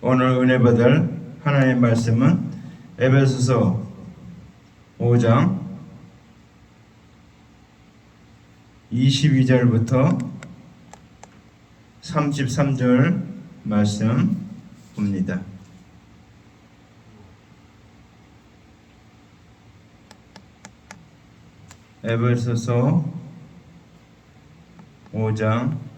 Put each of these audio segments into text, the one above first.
오늘 은혜 받을 하나님의 말씀은 에베소서 5장 22절부터 33절 말씀 봅니다. 에베소서 5장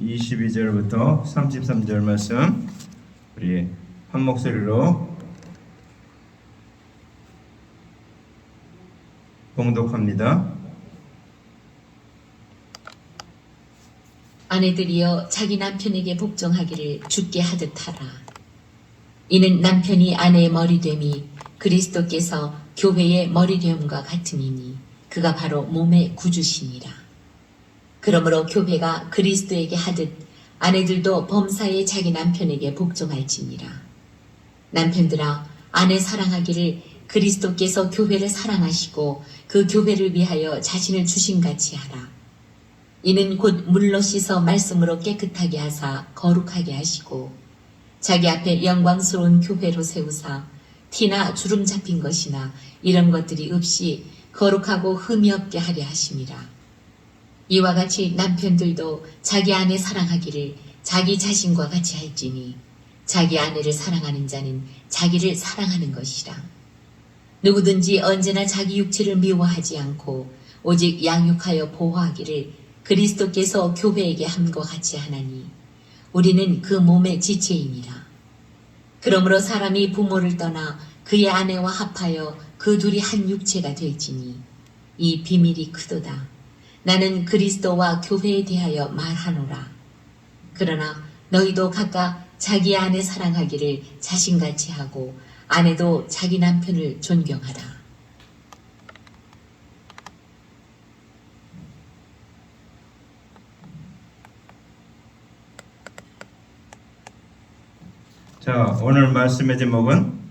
22절부터 33절 말씀 우리 한 목소리로 봉독합니다. 아내들이여 자기 남편에게 복종하기를 주께 하듯 하라. 이는 남편이 아내의 머리됨이 그리스도께서 교회의 머리됨과 같음이니 그가 바로 몸의 구주시니라. 그러므로 교회가 그리스도에게 하듯 아내들도 범사에 자기 남편에게 복종할지니라. 남편들아 아내 사랑하기를 그리스도께서 교회를 사랑하시고 그 교회를 위하여 자신을 주신같이 하라. 이는 곧 물로 씻어 말씀으로 깨끗하게 하사 거룩하게 하시고 자기 앞에 영광스러운 교회로 세우사 티나 주름 잡힌 것이나 이런 것들이 없이 거룩하고 흠이 없게 하려 하심이라. 이와 같이 남편들도 자기 아내 사랑하기를 자기 자신과 같이 할지니 자기 아내를 사랑하는 자는 자기를 사랑하는 것이라. 누구든지 언제나 자기 육체를 미워하지 않고 오직 양육하여 보호하기를 그리스도께서 교회에게 함과 같이 하나니 우리는 그 몸의 지체이니라. 그러므로 사람이 부모를 떠나 그의 아내와 합하여 그 둘이 한 육체가 될지니 이 비밀이 크도다. 나는 그리스도와 교회에 대하여 말하노라. 그러나 너희도 각각 자기 아내 사랑하기를 자신같이 하고 아내도 자기 남편을 존경하라. 자, 오늘 말씀의 제목은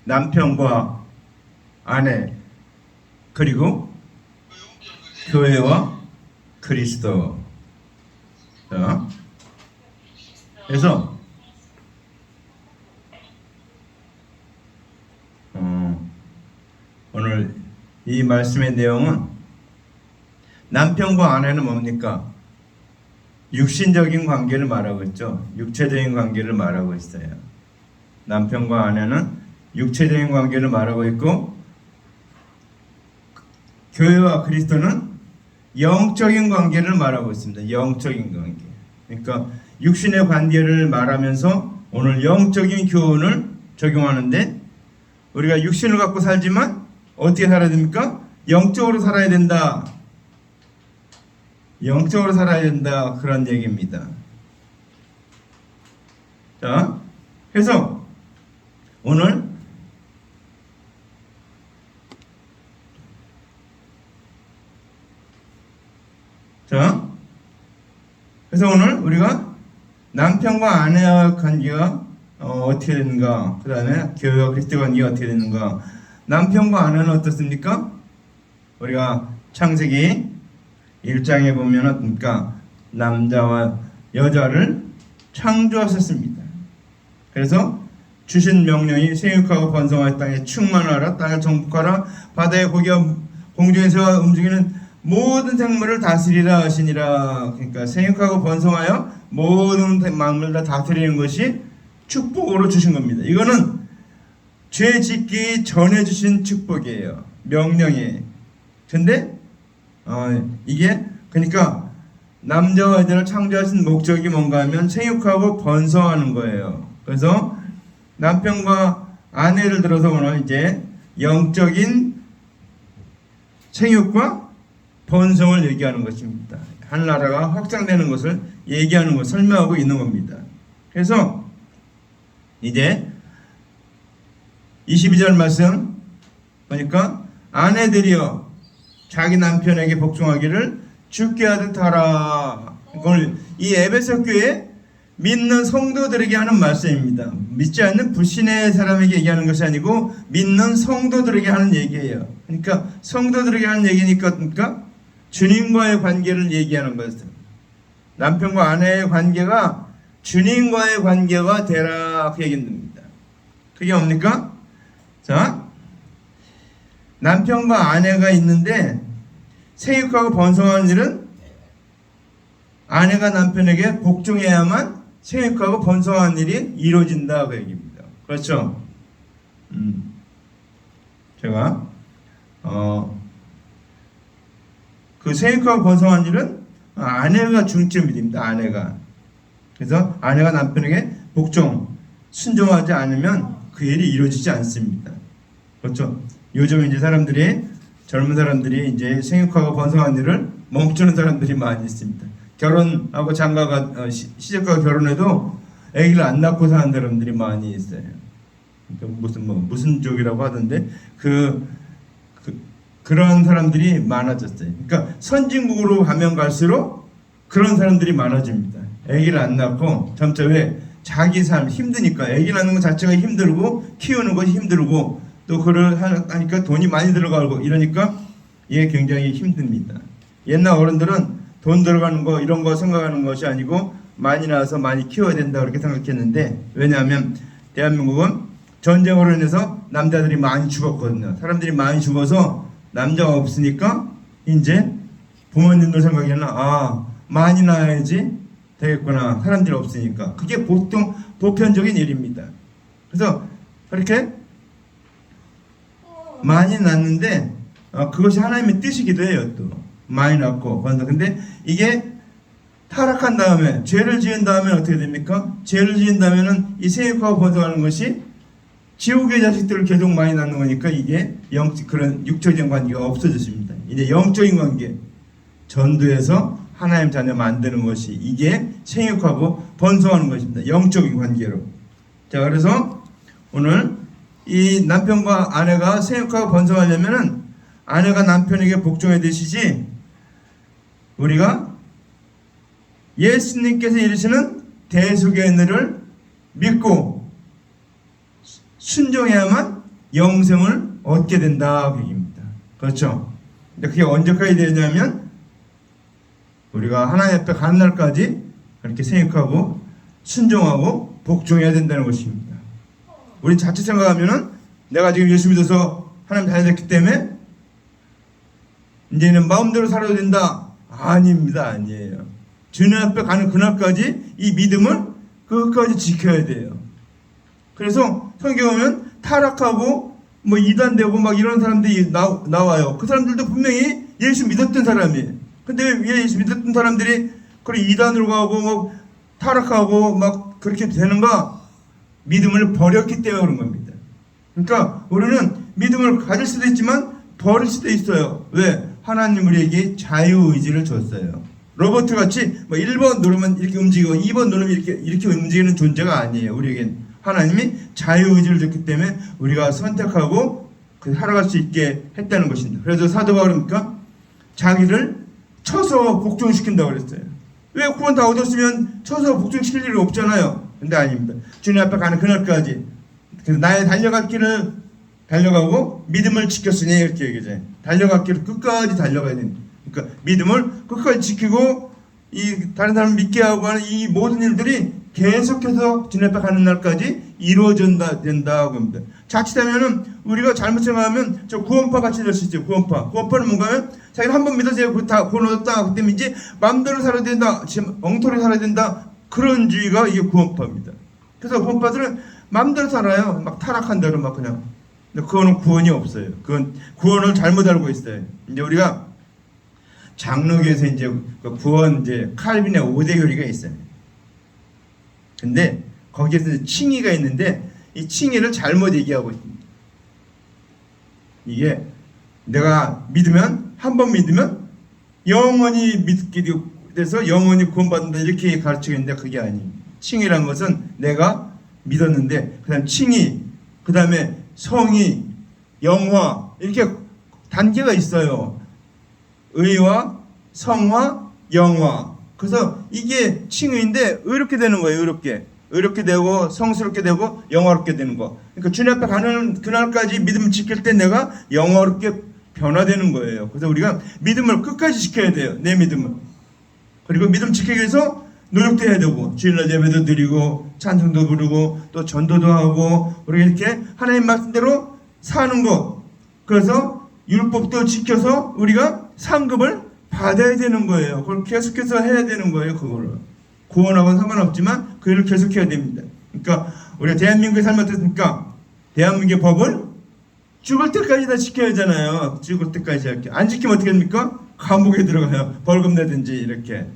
남편과 아내 그리고 교회와 그리스도. 자, 그래서 오늘 이 말씀의 내용은 남편과 아내는 뭡니까? 육신적인 관계를 말하고 있죠. 육체적인 관계를 말하고 있어요. 남편과 아내는 육체적인 관계를 말하고 있고 교회와 그리스도는 영적인 관계를 말하고 있습니다. 영적인 관계. 그러니까 육신의 관계를 말하면서 오늘 영적인 교훈을 적용하는데 우리가 육신을 갖고 살지만 어떻게 살아야 됩니까? 영적으로 살아야 된다. 영적으로 살아야 된다. 그런 얘기입니다. 자, 그래서 오늘 우리가 남편과 아내와 관계가 어떻게 되는가, 그 다음에 교회와 그리스도 관계가 어떻게 되는가. 남편과 아내는 어떻습니까? 우리가 창세기 1장에 보면 어떻습니까? 남자와 여자를 창조하셨습니다. 그래서 주신 명령이 생육하고 번성하여 땅에 충만하라, 땅을 정복하라, 바다의 고기와 공중에서 움직이는 모든 생물을 다스리라 하시니라. 그러니까 생육하고 번성하여 모든 만물을 다 다스리는 것이 축복으로 주신 겁니다. 이거는 죄 짓기 전에 주신 축복이에요. 명령이에요. 근데 이게 그러니까 남자와 여자를 창조하신 목적이 뭔가 하면 생육하고 번성하는 거예요. 그래서 남편과 아내를 들어서 오늘 이제 영적인 생육과 번성을 얘기하는 것입니다. 한 나라가 확장되는 것을 얘기하는 것, 설명하고 있는 겁니다. 그래서 이제 22절 말씀 보니까 아내들이여 자기 남편에게 복종하기를 주께 하듯 하라. 이걸 이 에베소 교회 믿는 성도들에게 하는 말씀입니다. 믿지 않는 불신의 사람에게 얘기하는 것이 아니고 믿는 성도들에게 하는 얘기예요. 그러니까 성도들에게 하는 얘기니까 그러니까 주님과의 관계를 얘기하는 것은 남편과 아내의 관계가 주님과의 관계가 되라 그 얘기입니다. 그게 뭡니까? 자, 남편과 아내가 있는데 생육하고 번성하는 일은 아내가 남편에게 복종해야만 생육하고 번성하는 일이 이루어진다 그 얘기입니다. 그렇죠? 제가 그 생육하고 번성하는 일은 아내가 중점이 됩니다. 아내가. 그래서 아내가 남편에게 복종, 순종하지 않으면 그 일이 이루어지지 않습니다. 그렇죠? 요즘 이제 젊은 사람들이 이제 생육하고 번성하는 일을 멈추는 사람들이 많이 있습니다. 결혼하고 장가가 시집가고 결혼해도 아기를 안 낳고 사는 사람들이 많이 있어요. 그러니까 무슨 쪽이라고 하던데 그런 사람들이 많아졌어요. 그러니까 선진국으로 가면 갈수록 그런 사람들이 많아집니다. 아기를 안 낳고 점차 왜 자기 삶 힘드니까 아기 낳는 것 자체가 힘들고 키우는 것이 힘들고 또 그걸 하니까 돈이 많이 들어가고 이러니까 이게 굉장히 힘듭니다. 옛날 어른들은 돈 들어가는 거 이런 거 생각하는 것이 아니고 많이 낳아서 많이 키워야 된다 그렇게 생각했는데 왜냐하면 대한민국은 전쟁으로 인해서 남자들이 많이 죽었거든요. 사람들이 많이 죽어서 남자가 없으니까 이제 부모님들 생각에는 많이 낳아야지 되겠구나. 사람들이 없으니까. 그게 보통 보편적인 일입니다. 그래서 그렇게 많이 낳는데 그것이 하나님의 뜻이기도 해요. 또 많이 낳고 근데 이게 타락한 다음에 죄를 지은 다음에 어떻게 됩니까? 죄를 지은 다음에는 이 생육하고 번성하는 것이 지옥의 자식들을 계속 많이 낳는 거니까 이게 그런 육적인 관계가 없어졌습니다. 이제 영적인 관계 전도해서 하나님 자녀 만드는 것이 이게 생육하고 번성하는 것입니다. 영적인 관계로. 자, 그래서 오늘 이 남편과 아내가 생육하고 번성하려면은 아내가 남편에게 복종해야 되시지 우리가 예수님께서 이르시는 대속의 은혜를 믿고 순종해야만 영생을 얻게 된다 그 얘기입니다. 그렇죠? 근데 그게 언제까지 되냐면 우리가 하나님 앞에 가는 날까지 그렇게 생각하고 순종하고 복종해야 된다는 것입니다. 우리 자칫 생각하면은 내가 지금 예수 믿어서 하나님 잘 됐기 때문에 이제는 마음대로 살아도 된다. 아닙니다. 아니에요. 주님 앞에 가는 그날까지 이 믿음을 끝까지 지켜야 돼요. 그래서 성경에 보면 타락하고 이단되고 막 이런 사람들이 나와요. 그 사람들도 분명히 예수 믿었던 사람이에요. 근데 왜 예수 믿었던 사람들이 그런 이단으로 가고 타락하고 막 그렇게 되는가? 믿음을 버렸기 때문에 그런 겁니다. 그러니까 우리는 믿음을 가질 수도 있지만 버릴 수도 있어요. 왜? 하나님 우리에게 자유의지를 줬어요. 로봇 같이 1번 누르면 이렇게 움직이고 2번 누르면 이렇게 움직이는 존재가 아니에요. 우리에겐 하나님이 자유의지를 줬기 때문에 우리가 선택하고 살아갈 수 있게 했다는 것입니다. 그래서 사도 바울입니까? 자기를 쳐서 복종시킨다고 그랬어요. 왜 구원 다 얻었으면 쳐서 복종시킬 일이 없잖아요. 근데 아닙니다. 주님 앞에 가는 그날까지 그래서 나의 달려갈 길을 달려가고 믿음을 지켰으니 이렇게 얘기하잖아요. 달려갈 길을 끝까지 달려가야 됩니다. 그러니까 믿음을 끝까지 지키고 이 다른 사람 믿게 하고 하는 이 모든 일들이 계속해서 주님 앞에 가는 날까지 이루어진다 된다고 합니다. 자칫하면은 우리가 잘못 생각하면 저 구원파 같이 될 수 있어요. 구원파는 뭔가 하면 자기는 한 번 믿어서 다 구원 얻었다. 그때 이제 마음대로 살아야 된다. 지금 엉터리 살아야 된다. 그런 주의가 이게 구원파입니다. 그래서 구원파들은 마음대로 살아요. 막 타락한 대로 막 그냥. 근데 그거는 구원이 없어요. 그건 구원을 잘못 알고 있어요. 이제 우리가 장로교에서 이제 구원 칼빈의 5대 교리가 있어요. 근데 거기에서 칭의가 있는데 이 칭의를 잘못 얘기하고 있습니다. 이게 내가 믿으면 한 번 믿으면 영원히 믿게 돼서 영원히 구원받는다 이렇게 가르치고 있는데 그게 아니에요. 칭의란 것은 내가 믿었는데 그 다음 칭의 그 다음에 성의 영화 이렇게 단계가 있어요. 의와 성화 영화 그래서 이게 칭의인데 의롭게 되는 거예요. 의롭게 되고 성스럽게 되고 영화롭게 되는 거. 그러니까 주님 앞에 가는 그날까지 믿음을 지킬 때 내가 영화롭게 변화되는 거예요. 그래서 우리가 믿음을 끝까지 지켜야 돼요. 내 믿음을. 그리고 믿음 지키기 위해서 노력도 해야 되고 주일날 예배도 드리고 찬송도 부르고 또 전도도 하고 우리가 이렇게 하나님 말씀대로 사는 것. 그래서 율법도 지켜서 우리가 상급을 받아야 되는 거예요. 그걸 계속해서 해야 되는 거예요. 그거를. 구원하고는 상관없지만 그 일을 계속해야 됩니다. 그러니까 우리가 대한민국에 살면 어떻습니까? 대한민국의 법을 죽을 때까지 다 지켜야 하잖아요. 죽을 때까지 이렇게. 안 지키면 어떻게 됩니까? 감옥에 들어가요. 벌금 내든지 이렇게.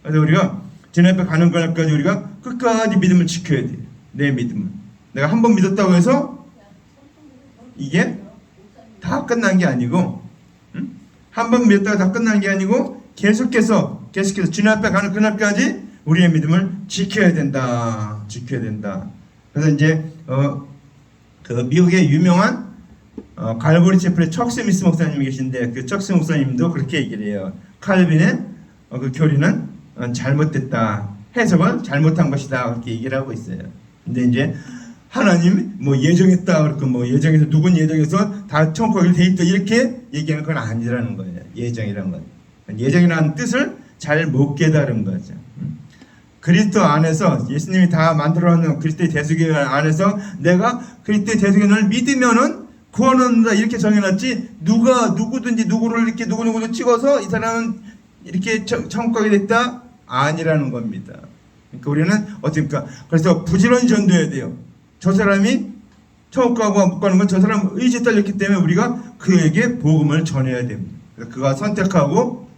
그래서 우리가 주님 앞에 가는 것까지 우리가 끝까지 믿음을 지켜야 돼요. 내 믿음을. 내가 한 번 믿었다고 해서 이게 다 끝난 게 아니고, 한 번 믿었다가 다 끝난 게 아니고 계속해서 주님 앞에 가는 그날까지 우리의 믿음을 지켜야 된다. 그래서 이제 그 미국의 유명한 갈보리 채플의 척 스미스 목사님이 계신데 그 척 스미스 목사님도 그렇게 얘기를 해요. 칼빈의 그 교리는 잘못됐다. 해석을 잘못한 것이다. 그렇게 얘기를 하고 있어요. 근데 이제 하나님 뭐 예정했다. 그렇고 뭐 예정해서 누군 예정해서 다 천국 가기로 돼 있다. 이렇게 얘기하는 건 아니라는 거예요. 예정이라는 건. 예정이라는 뜻을 잘 못 깨달은 거죠. 그리스도 안에서 예수님이 다 만들어놓은 그리스도의 대속의 안에서 내가 그리스도의 대속을 믿으면은 구원한다 이렇게 정해놨지 누구든지 누구를 이렇게 누구누구를 찍어서 이 사람은 이렇게 천국 가게 됐다 아니라는 겁니다. 그러니까 우리는 어떻습니까? 그래서 부지런히 전도해야 돼요. 저 사람이 천국 가고 못 가는 건 저 사람 의지에 딸렸기 때문에 우리가 그에게 복음을 전해야 됩니다. 그가 선택하고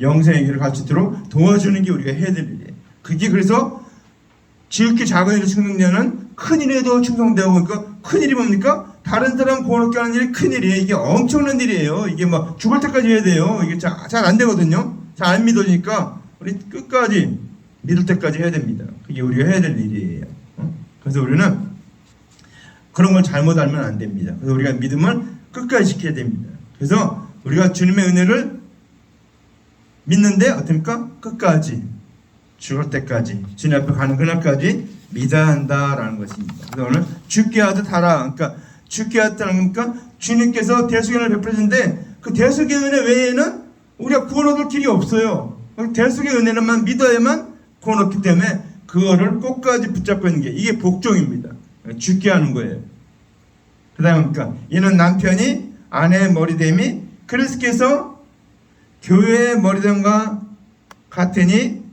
영생의 길을 갈 수 있도록 도와주는 게 우리가 해야 될 일이에요. 그게 그래서 지극히 작은 일을 충성되는 큰 일에도 충성되고 그러니까 큰 일이 뭡니까? 다른 사람 구원받게 하는 일이 큰 일이에요. 이게 엄청난 일이에요. 이게 막 죽을 때까지 해야 돼요. 이게 잘 안 되거든요. 잘 안 믿어지니까 우리 끝까지 믿을 때까지 해야 됩니다. 그게 우리가 해야 될 일이에요. 그래서 우리는 그런 걸 잘못 알면 안 됩니다. 그래서 우리가 믿음을 끝까지 지켜야 됩니다. 그래서 우리가 주님의 은혜를 믿는데 어떻습니까? 끝까지 죽을 때까지 주님 앞에 가는 그날까지 믿어야 한다라는 것입니다. 그래서 오늘 죽게 하듯 하라. 그러니까 죽게 하다는 거니까 주님께서 대속의 은혜를 베풀어주는데 그 대속의 은혜 외에는 우리가 구원 얻을 길이 없어요. 대속의 은혜는만 믿어야만 구원 얻기 때문에 그거를 끝까지 붙잡고 있는 게 이게 복종입니다. 죽게 하는 거예요. 그 다음에 그러니까 이는 남편이 아내의 머리됨이 그리스도께서 교회의 머리됨과 같으니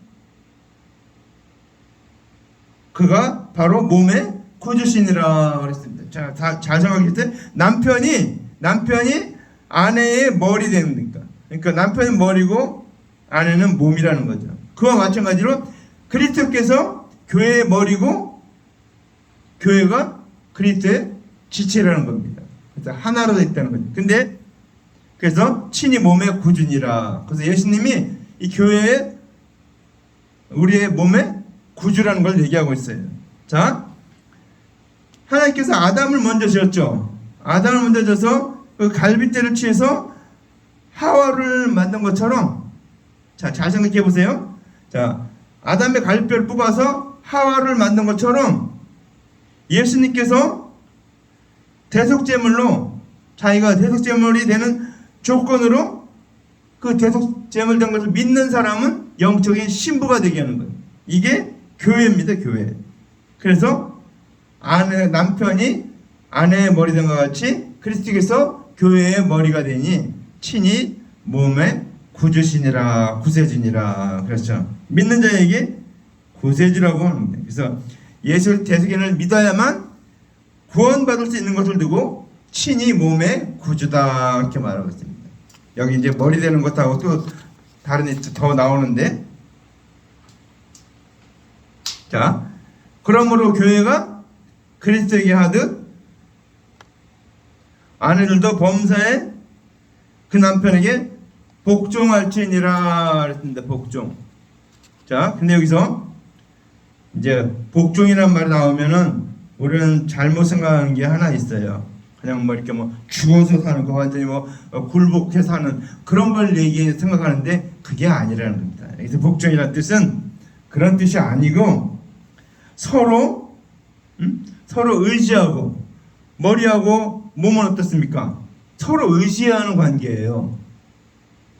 그가 바로 몸의 구주시니라 그랬습니다. 자, 잘 생각해 때 남편이 아내의 머리 됩니까? 그러니까 남편은 머리고 아내는 몸이라는 거죠. 그와 마찬가지로 그리스도께서 교회의 머리고 교회가 그리스도의 지체라는 겁니다. 그래서 하나로 되어 있다는 거죠. 근데 그래서 친히 몸의 구주니라. 그래서 예수님이 이 교회에 우리의 몸의 구주라는 걸 얘기하고 있어요. 자, 하나님께서 아담을 먼저 지었죠. 아담을 먼저 지어서 그 갈빗대를 취해서 하와를 만든 것처럼 자, 잘 생각해 보세요. 자, 아담의 갈빗뼈를 뽑아서 하와를 만든 것처럼 예수님께서 대속제물로 자기가 대속제물이 되는 조건으로 그 대속제물 된 것을 믿는 사람은 영적인 신부가 되게 하는 거예요. 이게 교회입니다. 교회. 그래서 남편이 아내의 머리 된 것 같이 그리스도께서 교회의 머리가 되니 친히 몸의 구주시니라 구세주니라. 그렇죠. 믿는 자에게 구세주라고 합니다. 그래서 예수 대속인을 믿어야만 구원받을 수 있는 것을 두고 친히 몸의 구주다 이렇게 말하고 있습니다. 여기 이제 머리 되는 것하고 또 다른 더 나오는데 자, 그러므로 교회가 그리스도에게 하듯 아내들도 범사에 그 남편에게 복종할지니라 그랬습니다. 복종. 자, 근데 여기서 이제 복종이라는 말이 나오면은 우리는 잘못 생각하는 게 하나 있어요. 그냥 뭐 이렇게 뭐 죽어서 사는 거 완전히 뭐 굴복해서 사는 그런 걸 생각하는데 그게 아니라는 겁니다. 여기서 복종이라는 뜻은 그런 뜻이 아니고 서로 서로 의지하고 머리하고 몸은 어떻습니까? 서로 의지하는 관계예요.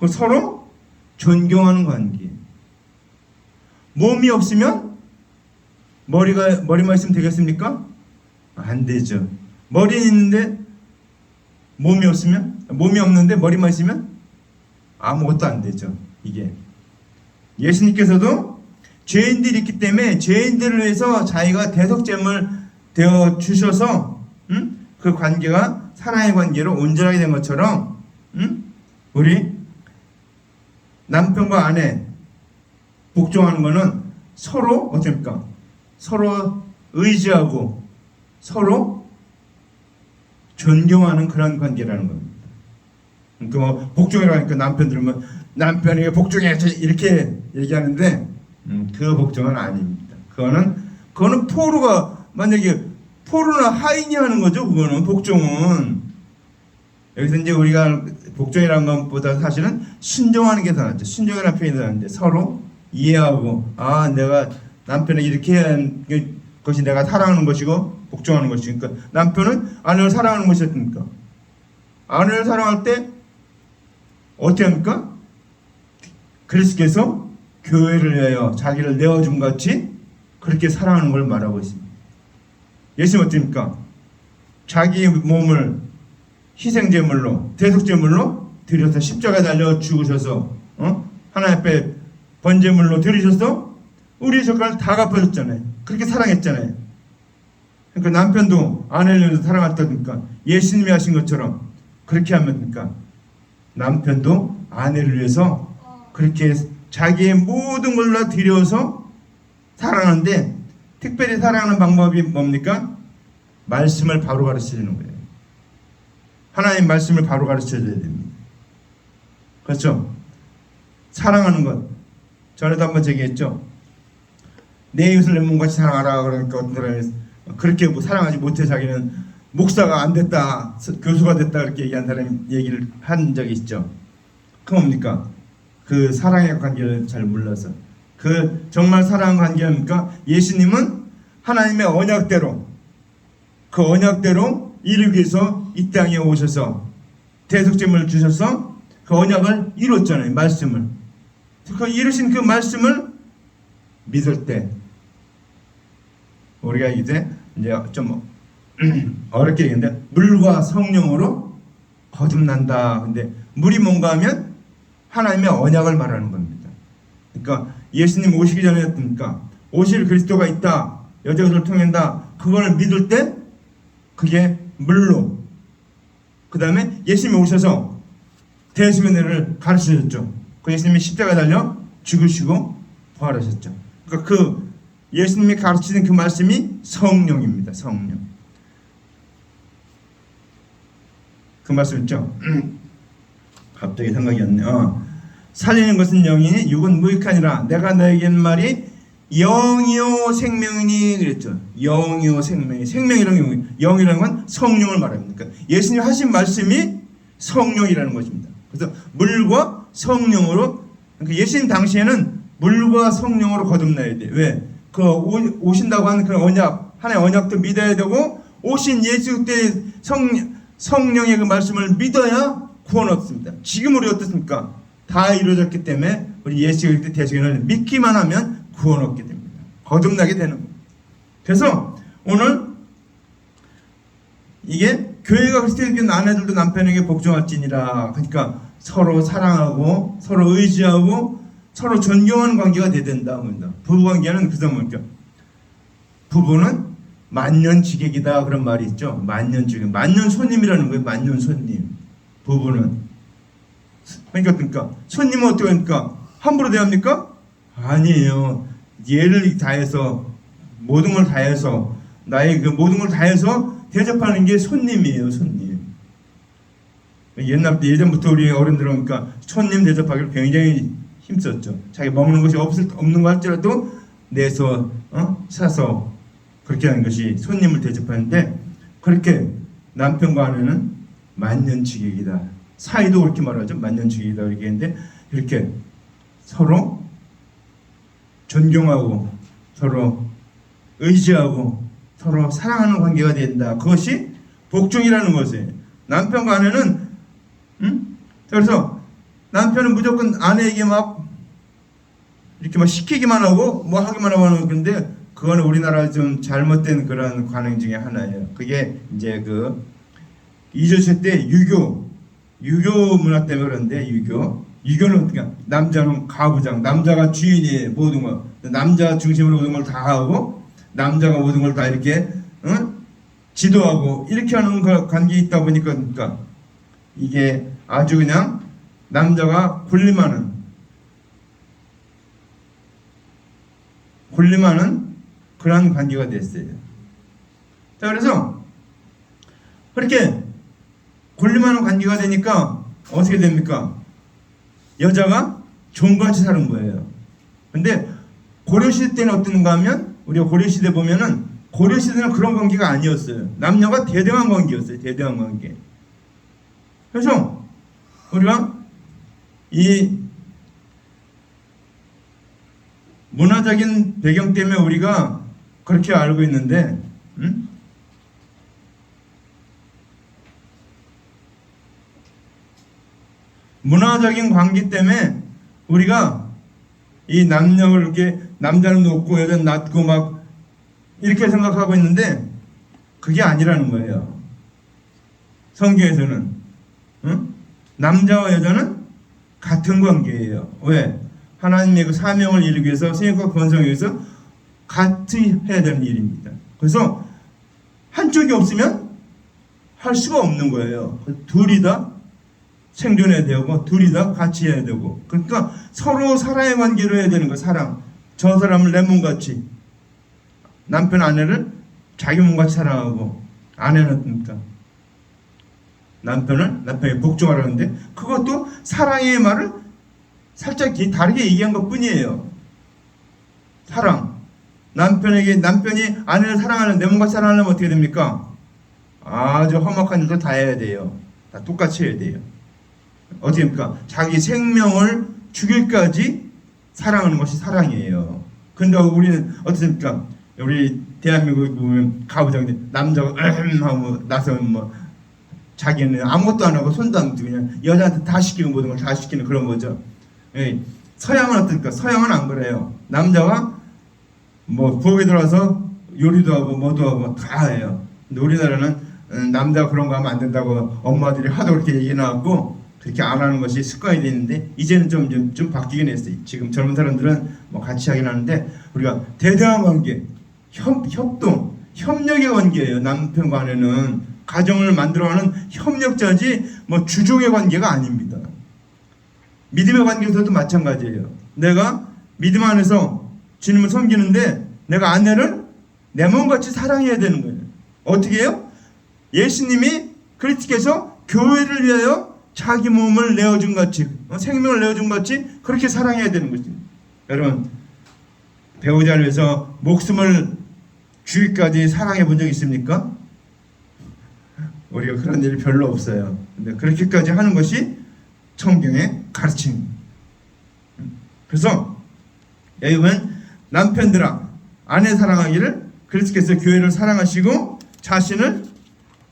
서로 존경하는 관계. 몸이 없으면 머리만 있으면 되겠습니까? 안 되죠. 머리는 있는데 몸이 없는데 머리만 있으면 아무것도 안 되죠. 이게 예수님께서도 죄인들이 있기 때문에 죄인들을 위해서 자기가 대속죄물 되어 주셔서 그 관계가 사랑의 관계로 온전하게 된 것처럼 우리 남편과 아내 복종하는 것은 서로 어떻습니까? 서로 의지하고 서로 존경하는 그런 관계라는 겁니다. 그러니까 뭐 복종이라니까 남편 들으면 남편에게 복종해 이렇게 얘기하는데 그 복종은 아닙니다. 그거는 포로가 만약에 포로나 하인이 하는 거죠. 그거는 복종은 여기서 이제 우리가 복종이라는 것보다 사실은 순종하는 게 더 낫죠. 순종이라는 표현이 더 낫는데 서로 이해하고 내가 남편에게 이렇게 한 것이 내가 사랑하는 것이고 복종하는 것이니까 남편은 아내를 사랑하는 것이었습니까? 아내를 사랑할 때 어떻게 합니까? 그리스도께서 교회를 위하여 자기를 내어준 같이 그렇게 사랑하는 걸 말하고 있습니다. 예수님 어떻습니까? 자기 몸을 희생제물로 대속제물로 드려서 십자가에 달려 죽으셔서 하나님 앞에 번제물로 드리셔서 우리의 젓가락을 다 갚아줬잖아요. 그렇게 사랑했잖아요. 그러니까 남편도 아내를 사랑했다니까 예수님이 하신 것처럼 그렇게 하면 됩니까? 남편도 아내를 위해서 그렇게 자기의 모든 걸 다 드려서 사랑하는데 특별히 사랑하는 방법이 뭡니까? 말씀을 바로 가르치는 거예요. 하나님 말씀을 바로 가르쳐줘야 됩니다. 그렇죠? 사랑하는 것. 전에도 한번 얘기했죠. 내 이웃을 내 몸같이 사랑하라. 그러니까 어떤 사람이 그렇게 사랑하지 못해 자기는 목사가 안 됐다, 교수가 됐다 그렇게 얘기한 사람이 얘기를 한 적이 있죠. 그 뭡니까? 그 사랑의 관계를 잘 몰라서. 그 정말 사랑 관계입니까? 예수님은 하나님의 언약대로 그 언약대로 이루기 위해서 이 땅에 오셔서 대속제물을 주셔서 그 언약을 이뤘잖아요. 말씀을. 그 이루신 그 말씀을 믿을 때 우리가 이제 좀 어렵게 얘기했는데 물과 성령으로 거듭난다. 근데 물이 뭔가 하면 하나님의 언약을 말하는 겁니다. 그러니까 예수님 오시기 전에였으니까 오실 그리스도가 있다. 여자를 통한다. 그걸 믿을 때 그게 물로 그 다음에 예수님이 오셔서 대수련회를 가르치셨죠. 그 예수님이 십자가에 달려 죽으시고 부활하셨죠. 그러니까 그 예수님이 가르치는 그 말씀이 성령입니다. 성령. 그 말씀 있죠. 갑자기 생각이 안 나. 살리는 것은 영이니 육은 무익하니라. 내가 너에게 하는 말이 영이요 생명이니 그랬죠. 영이요 생명이. 생명이라는 영이라는 건 성령을 말합니다. 그러니까 예수님 하신 말씀이 성령이라는 것입니다. 그래서 물과 성령으로 그러니까 예수님 당시에는 물과 성령으로 거듭나야 돼. 왜? 그 오신다고 하는 그런 언약, 하나의 언약도 믿어야 되고 오신 예수 때 성령의 그 말씀을 믿어야 구원 얻습니다. 지금 우리 어떻습니까? 다 이루어졌기 때문에 우리 예수 그리스도 대속을 믿기만 하면 구원 얻게 됩니다. 거듭나게 되는 겁니다. 그래서 오늘 이게 교회가 그리스도에게 아내들도 남편에게 복종할지니라. 그러니까 서로 사랑하고 서로 의지하고 서로 존경하는 관계가 돼야 된다. 부부관계는 그래서 뭐죠? 부부는 만년지객이다 그런 말이 있죠. 만년지객, 만년손님이라는 거예요. 만년손님. 부부는 그러니까 손님은 어떻게 합니까? 함부로 대합니까? 아니에요. 예를 다해서 모든 걸 다해서 나의 그 모든 걸 다해서 대접하는 게 손님이에요. 손님. 예전부터 우리 어른들 오니까 손님 대접하기를 굉장히 힘썼죠. 자기 먹는 것이 없는 거 할지라도 내서 사서 그렇게 하는 것이 손님을 대접하는데 그렇게 남편과 아내는 만년지객이다. 사이도 그렇게 말하죠. 만년지객이다 이렇게 했는데 이렇게 서로 존경하고 서로 의지하고 서로 사랑하는 관계가 된다. 그것이 복종이라는 것이에요. 남편과 아내는 그래서 남편은 무조건 아내에게 막 이렇게 막 시키기만 하고 뭐 하기만 하고 하는 건데 그거는 우리나라 좀 잘못된 그런 관행 중에 하나예요. 그게 이제 그 2조 때 유교 문화 때문에 그런데 유교는 그냥 남자는 가부장, 남자가 주인이 모든 거, 남자 중심으로 모든 걸 다 하고 남자가 모든 걸 다 이렇게 지도하고 이렇게 하는 관계에 있다 보니까 그러니까 이게 아주 그냥 남자가 군림하는 그런 관계가 됐어요. 자, 그래서 그렇게 군림하는 관계가 되니까 어떻게 됩니까? 여자가 종같이 사는 거예요. 근데 고려시대 때는 어떤가 하면 우리가 고려시대 보면은 고려시대는 그런 관계가 아니었어요. 남녀가 대등한 관계였어요. 대등한 관계. 그래서 우리가 이 문화적인 배경 때문에 우리가 그렇게 알고 있는데 문화적인 관계 때문에 우리가 이 남녀를 이렇게 남자는 높고 여자는 낮고 막 이렇게 생각하고 있는데 그게 아니라는 거예요. 성경에서는 남자와 여자는 같은 관계예요. 왜? 하나님의 그 사명을 이루기 위해서 생육과 번성을 위해서 같이 해야 되는 일입니다. 그래서 한쪽이 없으면 할 수가 없는 거예요. 둘이 다 생존해야 되고 둘이 다 같이 해야 되고 그러니까 서로 사랑의 관계로 해야 되는 거예요. 사랑. 저 사람을 내 몸같이 남편 아내를 자기 몸같이 사랑하고 아내는 그러니까 남편이 복종하라는데 그것도 사랑의 말을 살짝 다르게 얘기한 것 뿐이에요. 사랑. 남편이 아내를 사랑하는 내 몸같이 사랑하려면 어떻게 됩니까? 아주 험악한 일도 다 해야 돼요. 다 똑같이 해야 돼요. 어떻게 됩니까? 자기 생명을 죽일까지 사랑하는 것이 사랑이에요. 근데 우리는 어떻습니까? 우리 대한민국 보면 가부장들 남자가 하고 나서는 뭐 자기는 아무것도 안 하고 손도 안 대고 그냥 여자한테 다 시키고 모든 걸 다 시키는 그런 거죠. 예. 서양은 어떨까? 서양은 안 그래요. 남자가 뭐 부엌에 들어와서 요리도 하고 뭐도 하고 다 해요. 근데 우리나라는 남자가 그런 거 하면 안 된다고 엄마들이 하도 그렇게 얘기 나왔고 그렇게 안 하는 것이 습관이 됐는데 이제는 좀 바뀌긴 했어요. 지금 젊은 사람들은 뭐 같이 하긴 하는데 우리가 대등한 관계, 협동, 협력의 관계예요. 남편과 아내는 가정을 만들어가는 협력자지 뭐 주종의 관계가 아닙니다. 믿음의 관계에서도 마찬가지예요. 내가 믿음 안에서 주님을 섬기는데 내가 아내를 내 몸같이 사랑해야 되는 거예요. 어떻게 해요? 예수님이 그리스도께서 교회를 위하여 자기 몸을 내어준 같이 생명을 내어준 같이 그렇게 사랑해야 되는 거죠. 여러분 배우자를 위해서 목숨을 주기까지 사랑해 본 적 있습니까? 우리가 그런 일이 별로 없어요. 근데 그렇게까지 하는 것이 성경의 가르침입니다. 그래서 여기 보면 남편들아 아내 사랑하기를 그리스도께서 교회를 사랑하시고 자신을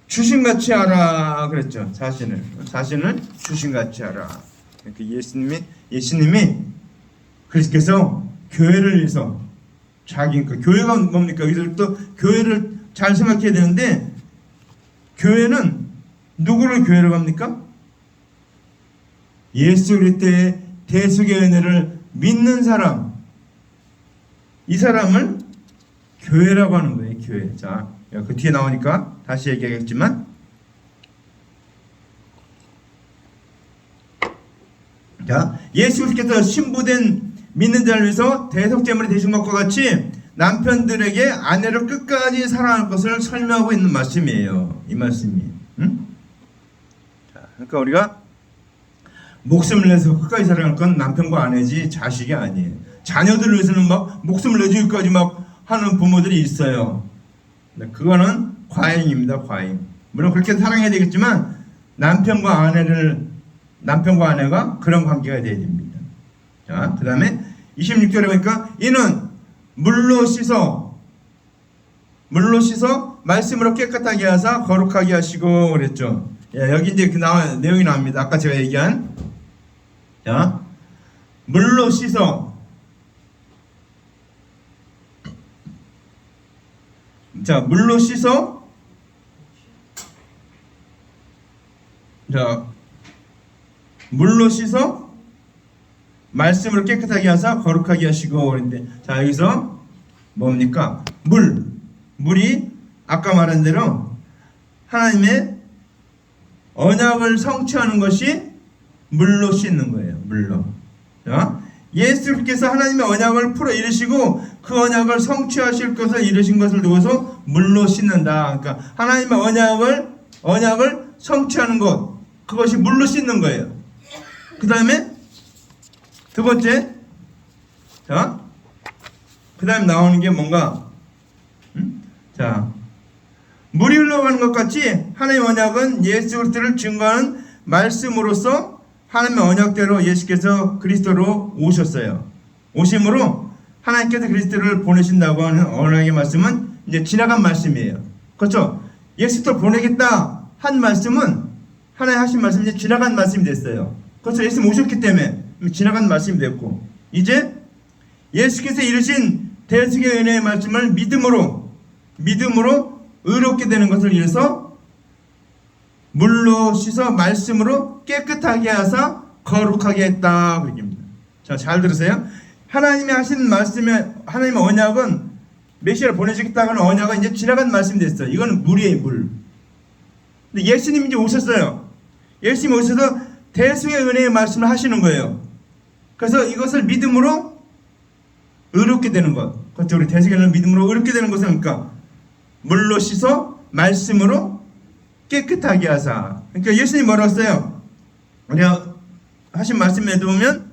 주신같이 하라 그랬죠. 자신을 주신같이 하라. 이렇게 예수님이 그리스도께서 교회를 위해서 자기 교회가 뭡니까? 여기서 또 교회를 잘 생각해야 되는데 교회는 누구를 교회로 합니까? 예수 그리스도의 대속의 은혜를 믿는 사람, 이 사람을 교회라고 하는 거예요. 교회. 자, 그 뒤에 나오니까 다시 얘기하겠지만, 자, 예수 그리스도께서 신부된 믿는 자를 위해서 대속제물이 되신 것과 같이 남편들에게 아내를 끝까지 사랑할 것을 설명하고 있는 말씀이에요. 이 말씀이. 자, 그러니까 우리가 목숨을 내서 끝까지 사랑할 건 남편과 아내지 자식이 아니에요. 자녀들을 위해서는 막 목숨을 내주기까지 막 하는 부모들이 있어요. 그거는 과잉입니다. 과잉. 물론 그렇게 사랑해야 되겠지만 남편과 아내가 그런 관계가 되어야 됩니다. 자, 그 다음에 26절에 보니까 이는 물로 씻어 말씀으로 깨끗하게 하사 거룩하게 하시고 그랬죠. 예, 여기 이제 내용이 나옵니다. 아까 제가 얘기한 자, 물로 씻어. 자, 물로 씻어. 자, 물로 씻어 말씀으로 깨끗하게 하사 거룩하게 하시고 그랬는데, 자, 여기서 뭡니까? 물이 아까 말한 대로 하나님의 언약을 성취하는 것이 물로 씻는 거예요. 물로. 자, 예수께서 하나님의 언약을 풀어 이루시고 그 언약을 성취하실 것을 이루신 것을 두고서 물로 씻는다. 그러니까 하나님의 언약을 성취하는 것, 그것이 물로 씻는 거예요. 그 다음에 두 번째, 자, 그 다음에 나오는 게 뭔가, 자, 물이 흘러가는 것 같이 하나님의 언약은 예수 그리스도를 증거하는 말씀으로서 하나님의 언약대로 예수께서 그리스도로 오셨어요. 오심으로 하나님께서 그리스도를 보내신다고 하는 언약의 말씀은 이제 지나간 말씀이에요. 그렇죠? 예수를 보내겠다 한 말씀은, 하나님 하신 말씀이 이제 지나간 말씀이 됐어요. 그래서 예수님 오셨기 때문에 지나간 말씀이 됐고, 이제 예수께서 이루신 대속의 은혜의 말씀을 믿음으로 의롭게 되는 것을 위해서 물로 씻어 말씀으로 깨끗하게 하사 거룩하게 했다. 그렇습니다. 자, 잘 들으세요. 하나님이 하신 말씀에, 하나님의 언약은 메시아를 보내주겠다고 하는 언약은 이제 지나간 말씀이 됐어요. 이건 물이에요, 물. 근데 예수님이 이제 오셨어요. 예수님이 오셔서 대수의 은혜의 말씀을 하시는 거예요. 그래서 이것을 믿음으로 의롭게 되는 것. 그렇죠. 우리 대수의 은혜를 믿음으로 의롭게 되는 것은 그러니까 물로 씻어 말씀으로 깨끗하게 하사. 그러니까 예수님이 뭐라고 했어요? 우리가 하신 말씀에 보면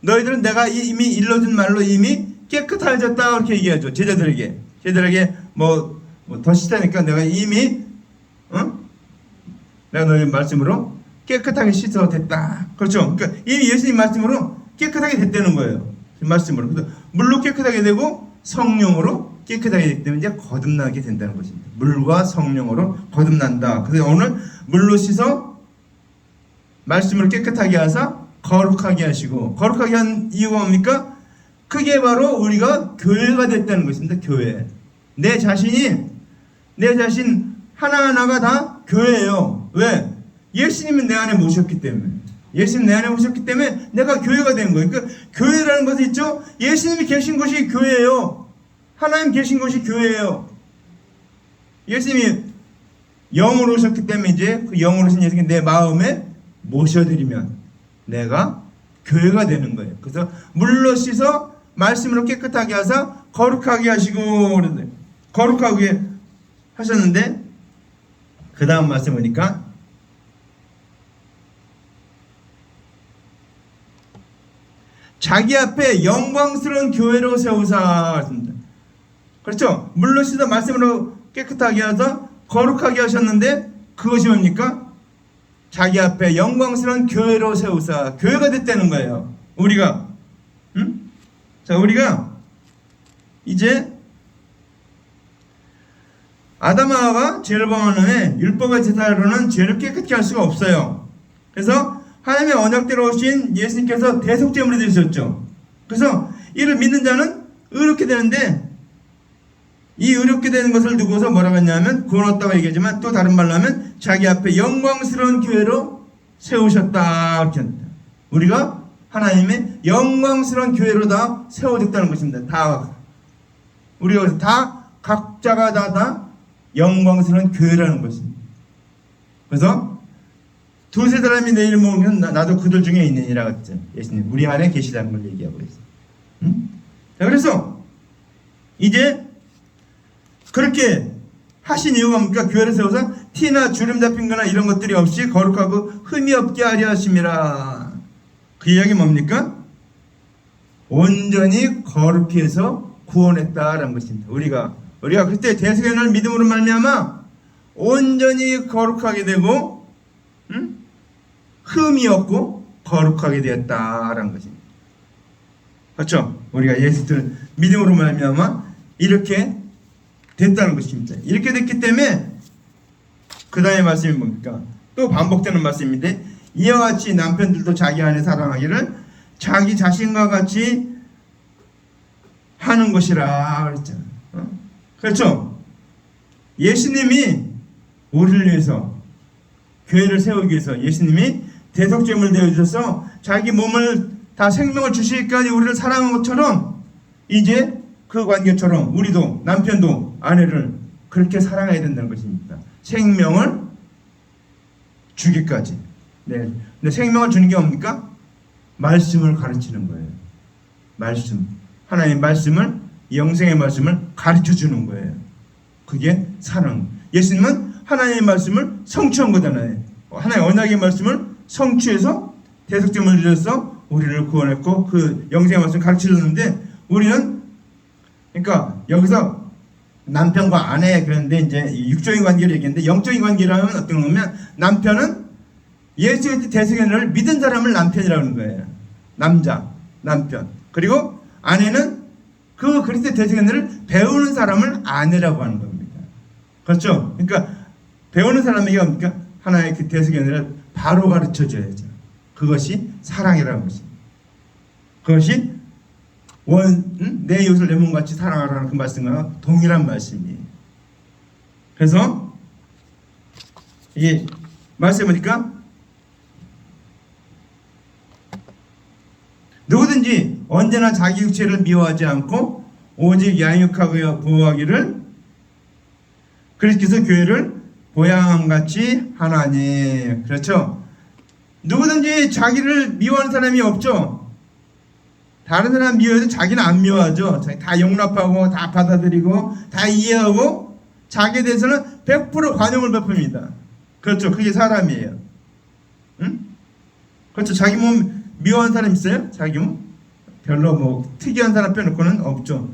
너희들은 내가 이미 일러준 말로 이미 깨끗해졌다 이렇게 얘기하죠. 제자들에게 뭐 더 씻다니까 내가 이미 내가 너희 말씀으로 깨끗하게 씻어 됐다. 그렇죠. 그러니까 이미 예수님 말씀으로 깨끗하게 됐다는 거예요. 말씀으로. 그래서 물로 깨끗하게 되고 성령으로 깨끗하게 되기 때문에 이제 거듭나게 된다는 것입니다. 물과 성령으로 거듭난다. 그래서 오늘 물로 씻어 말씀을 깨끗하게 하사 거룩하게 하시고, 거룩하게 한 이유가 뭡니까? 그게 바로 우리가 교회가 됐다는 것입니다. 교회. 내 자신 하나하나가 다 교회예요. 왜? 예수님은 내 안에 모셨기 때문에. 예수님 내 안에 오셨기 때문에 내가 교회가 된 거예요. 그러니까 교회라는 것이 있죠. 예수님이 계신 곳이 교회예요. 하나님 계신 곳이 교회예요. 예수님이 영으로 오셨기 때문에 이제 그 영으로 오신 예수님 내 마음에 모셔드리면 내가 교회가 되는 거예요. 그래서 물로 씻어 말씀으로 깨끗하게 하사 거룩하게 하시고 그러는데, 거룩하게 하셨는데 그 다음 말씀 보니까 자기 앞에 영광스러운 교회로 세우사. 그렇죠? 물로 씻어 말씀으로 깨끗하게 하사 거룩하게 하셨는데 그것이 뭡니까? 자기 앞에 영광스러운 교회로 세우사. 교회가 됐다는 거예요. 우리가. 자, 우리가 이제 아담하와가 죄를 범한 후에 율법의 제사로는 죄를 깨끗게 할 수가 없어요. 그래서 하나님의 언약대로 오신 예수님께서 대속제물이 되셨죠. 그래서 이를 믿는 자는 의롭게 되는데, 이 의롭게 되는 것을 두고서 뭐라고 했냐면, 구원했다고 얘기하지만 또 다른 말로 하면 자기 앞에 영광스러운 교회로 세우셨다 이렇게 합니다. 우리가 하나님의 영광스러운 교회로 다 세워졌다는 것입니다. 다 우리가 다 각자가 다 영광스러운 교회라는 것입니다. 그래서 두세 사람이 내 이름을 모으면 나도 그들 중에 있느니라 했죠. 예수님 우리 안에 계시다는 걸 얘기하고 있어요. 자, 그래서 이제 그렇게 하신 이유가 뭡니까? 교회를 세워서 티나 주름 잡힌 거나 이런 것들이 없이 거룩하고 흠이 없게 하려 하심이라. 그 이야기 뭡니까? 온전히 거룩히 해서 구원했다라는 것입니다. 우리가 그때 대속연을 믿음으로 말미암아 온전히 거룩하게 되고 흠이 없고 거룩하게 되었다라는 것입니다. 그렇죠? 우리가 예수를 믿음으로 말미암아 이렇게 됐다는 것입니다. 이렇게 됐기 때문에 그 다음에 말씀이 뭡니까? 또 반복되는 말씀인데 이와 같이 남편들도 자기 아내 사랑하기를 자기 자신과 같이 하는 것이라 그랬잖아요. 그렇죠? 예수님이 우리를 위해서 교회를 세우기 위해서 예수님이 대속죄물 되어주셔서 자기 몸을 다 생명을 주시기까지 우리를 사랑한 것처럼 이제 그 관계처럼 우리도 남편도 아내를 그렇게 사랑해야 된다는 것입니다. 생명을 주기까지. 네. 근데 생명을 주는 게 뭡니까? 말씀을 가르치는 거예요. 말씀. 하나님의 말씀을, 영생의 말씀을 가르쳐 주는 거예요. 그게 사랑. 예수님은 하나님의 말씀을 성취한 거잖아요. 하나님의 언약의 말씀을 성취해서 대속죄물을 주셔서 우리를 구원했고 그 영생의 말씀을 가르쳐 줬는데 우리는 그러니까 여기서 남편과 아내 그런데 이제 육적인 관계를 얘기했는데 영적인 관계라면 어떤 거냐면 남편은 예수의 대속죄를 믿은 사람을 남편이라고 하는 거예요. 남편. 그리고 아내는 그 그리스도의 대속죄를 배우는 사람을 아내라고 하는 겁니다. 그렇죠? 그러니까 배우는 사람에게 뭡니까? 하나의 그 대속죄를 바로 가르쳐 줘야죠. 그것이 사랑이라는 것입니다. 그것이 내 이웃을 내 몸같이 사랑하라는 그 말씀과 동일한 말씀이에요. 그래서 이게 말씀해 보니까 누구든지 언제나 자기 육체를 미워하지 않고 오직 양육하고 보호하기를 그리스도께서 교회를 보양함같이 하나니. 그렇죠? 누구든지 자기를 미워하는 사람이 없죠. 다른 사람 미워해도 자기는 안 미워하죠. 다 용납하고 다 받아들이고 다 이해하고 자기에 대해서는 100% 관용을 베풉니다. 그렇죠. 그게 사람이에요. 응? 그렇죠. 자기 몸 미워하는 사람 있어요? 자기 몸? 별로 뭐 특이한 사람 빼놓고는 없죠.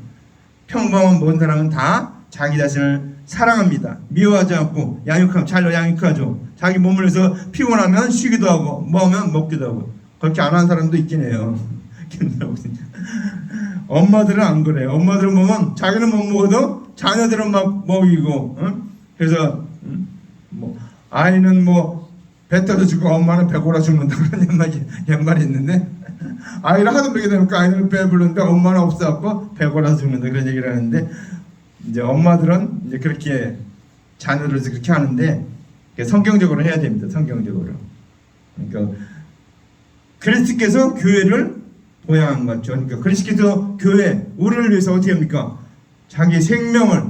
평범한 모든 사람은 다 자기 자신을 사랑합니다. 미워하지 않고 잘 양육하죠. 자기 몸을 위해서 피곤하면 쉬기도 하고 뭐하면 먹기도 하고. 그렇게 안 하는 사람도 있긴 해요. 엄마들은 안 그래요. 엄마들은 보면 자기는 못 먹어도 자녀들은 막 먹이고. 그래서 뭐 아이는 뭐 뱉어서 주고 엄마는 배고라 죽는다 그런 옛말이 있는데 아이를 하도 먹게 되니까 아이는 배부른데 엄마는 없어갖고 배고라 죽는다 그런 얘기를 하는데 이제 엄마들은 이제 그렇게 자녀를 그렇게 하는데 성경적으로 해야 됩니다. 성경적으로. 그러니까 그리스도께서 교회를 보양한 거죠. 그러니까 그리스도께서 교회 우리를 위해서 어떻게 합니까? 자기 생명을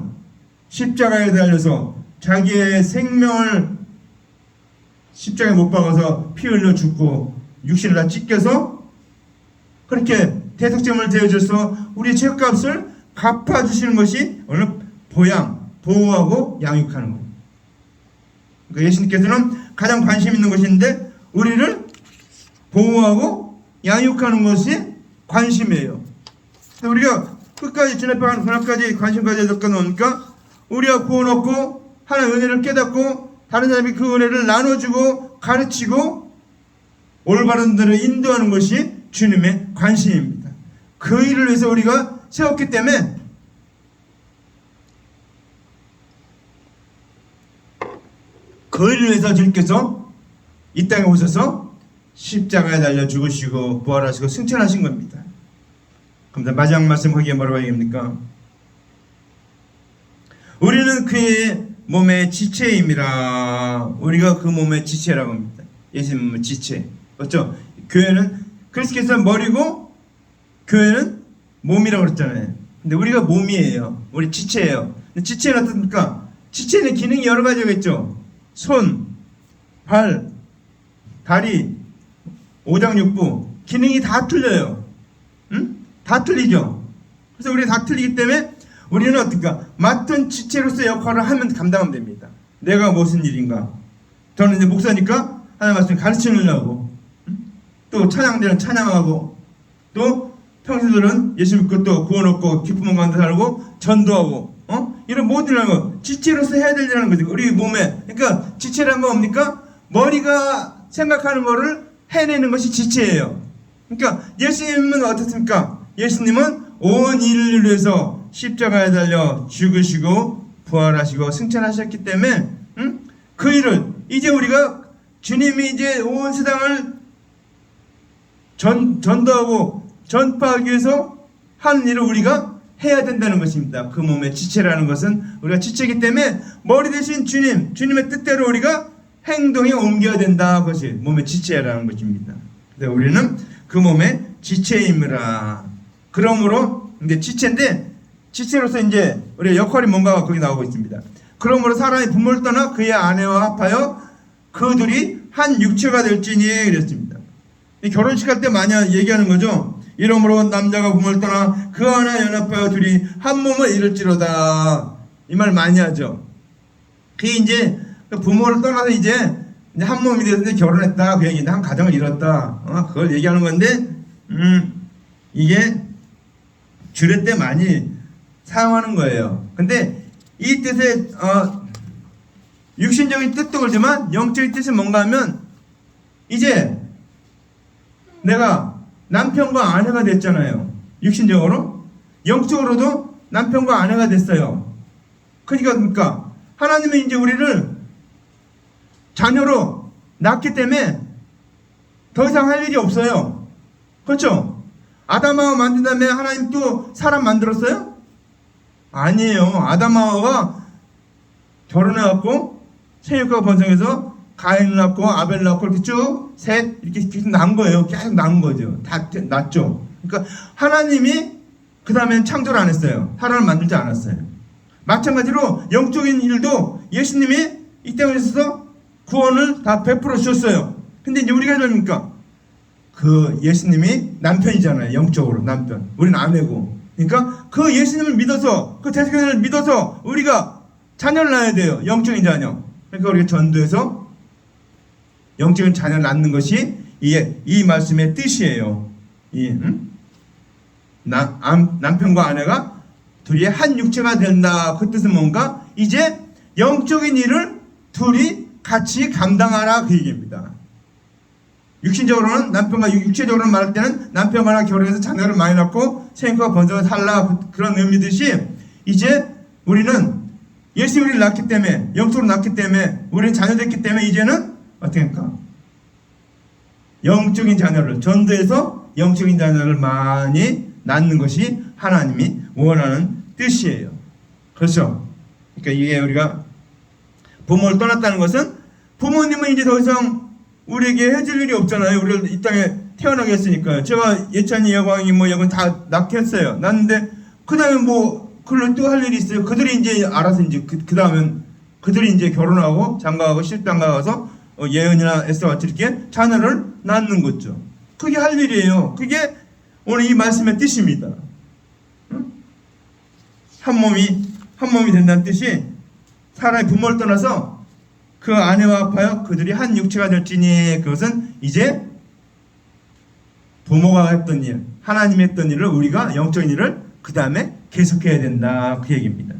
십자가에 달려서 자기의 생명을 십자가에 못 박아서 피 흘려 죽고 육신을 다 찢겨서 그렇게 대속죄물을 대어줘서 우리의 죄값을 갚아주시는 것이 오늘 보호하고 양육하는 거예요. 그러니까 예수님께서는 가장 관심 있는 것인데 우리를 보호하고 양육하는 것이 관심이에요. 우리가 끝까지 진압하는 그날까지 관심 가져야 될 건 뭡니까? 우리가 구원 얻고 하나님의 은혜를 깨닫고 다른 사람이 그 은혜를 나눠주고 가르치고 올바른 데로 인도하는 것이 주님의 관심입니다. 그 일을 위해서 우리가 세웠기 때문에 그 일을 위해서 주님께서 이 땅에 오셔서 십자가에 달려 죽으시고 부활하시고 승천하신 겁니다. 그럼 마지막 말씀 거기에 뭐라고 얘기합니까? 우리는 그의 몸의 지체임이라. 우리가 그 몸의 지체라고 합니다. 예수님은 지체. 맞죠? 교회는 그리스도께서 머리고 교회는 몸이라고 그랬잖아요. 근데 우리가 몸이에요. 우리 지체예요. 근데 지체는 어떻습니까? 지체는 기능이 여러 가지가 있죠. 손, 발, 다리, 오장육부 기능이 다 틀려요. 응? 다 틀리죠. 그래서 우리 다 틀리기 때문에 우리는 어떻게 맡은 지체로서 역할을 하면 감당하면 됩니다. 내가 무슨 일인가? 저는 이제 목사니까 하나님 말씀 가르치려고, 또 찬양대는 찬양하고, 또 평신들은 예수 믿고 또 구원 얻고 기쁨을 가운데 살고 전도하고, 이런 모든 거 지체로서 해야 되는 거죠. 우리 몸에. 그러니까 지체란 건 뭡니까? 머리가 생각하는 거를 해내는 것이 지체예요. 그러니까 예수님은 어떻습니까? 예수님은 온 인류를 위해서 십자가에 달려 죽으시고 부활하시고 승천하셨기 때문에 그 일을 이제 우리가 주님이 이제 온 세상을 전도하고 전파하기 위해서 하는 일을 우리가 해야 된다는 것입니다. 그 몸의 지체라는 것은 우리가 지체이기 때문에 머리 대신 주님의 뜻대로 우리가 행동에 옮겨야 된다. 그것이 몸의 지체라는 것입니다. 그래서 우리는 그 몸의 지체임이라. 그러므로 이제 지체로서 이제 우리의 역할이 뭔가가 거기 나오고 있습니다. 그러므로 사람이 부모를 떠나 그의 아내와 합하여 그들이 한 육체가 될지니 그랬습니다. 결혼식 할 때 많이 얘기하는 거죠. 이러므로 남자가 부모를 떠나 그 아내와 연합하여 둘이 한 몸을 이룰지로다. 이 말 많이 하죠. 그게 이제 부모를 떠나서 이제 한 몸이 되었는데 결혼했다. 그 얘기인데 한 가정을 이뤘다. 그걸 얘기하는 건데 이게 주례 때 많이 사용하는 거예요. 근데 이 뜻에 육신적인 뜻도 그렇지만 영적인 뜻이 뭔가 하면 이제 내가 남편과 아내가 됐잖아요. 육신적으로. 영적으로도 남편과 아내가 됐어요. 그러니까 하나님은 이제 우리를 자녀로 낳기 때문에 더 이상 할 일이 없어요. 그렇죠? 아담하와 만든 다음에 하나님 또 사람 만들었어요? 아니에요. 아담하와가 결혼해갖고 생육과 번성해서 가인을 낳고 아벨을 낳고 이렇게 쭉 셋 이렇게 계속 낳은 거예요. 계속 낳은 거죠. 다 낳죠. 그러니까 하나님이 그 다음엔 창조를 안 했어요. 사람을 만들지 않았어요. 마찬가지로 영적인 일도 예수님이 이 땅에 있어서 구원을 다 베풀어 주셨어요. 근데 이제 우리가 됩니까? 그 예수님이 남편이잖아요. 영적으로 남편. 우리는 아내고. 그러니까 그 예수님을 믿어서 그 대속연을 믿어서 우리가 자녀를 낳아야 돼요. 영적인 자녀. 그러니까 우리가 전도해서 영적인 자녀를 낳는 것이 이 말씀의 뜻이에요. 남편과 아내가 둘이 한 육체가 된다. 그 뜻은 뭔가? 이제 영적인 일을 둘이 같이 감당하라. 그 얘기입니다. 육신적으로는 남편과 육체적으로는 말할 때는 남편과 결혼해서 자녀를 많이 낳고 생육과 번성을 살라. 그런 의미듯이 이제 우리는 예수 우리를 낳기 때문에 영적으로 낳기 때문에 우리는 자녀됐기 때문에 이제는 어떻게 할까? 영적인 자녀를 전도해서 영적인 자녀를 많이 낳는 것이 하나님이 원하는 뜻이에요. 그렇죠? 그러니까 이게 우리가 부모를 떠났다는 것은 부모님은 이제 더 이상 우리에게 해줄 일이 없잖아요. 우리를 이 땅에 태어나게 했으니까요. 제가 예찬이 여광이 여건 다 낳게 했어요. 낳는데 그 다음에 그걸로 또 할 일이 있어요. 그들이 이제 알아서 이제 그 다음엔 그들이 이제 결혼하고 장가가고 시집장가 가서 예언이나 에스더같이 이렇게 자녀를 낳는 거죠. 그게 할 일이에요. 그게 오늘 이 말씀의 뜻입니다. 한 몸이 된다는 뜻이 사람이 부모를 떠나서 그 아내와 합하여 그들이 한 육체가 될지니 그것은 이제 부모가 했던 일, 하나님이 했던 일을 우리가 영적인 일을 그 다음에 계속해야 된다. 그 얘기입니다.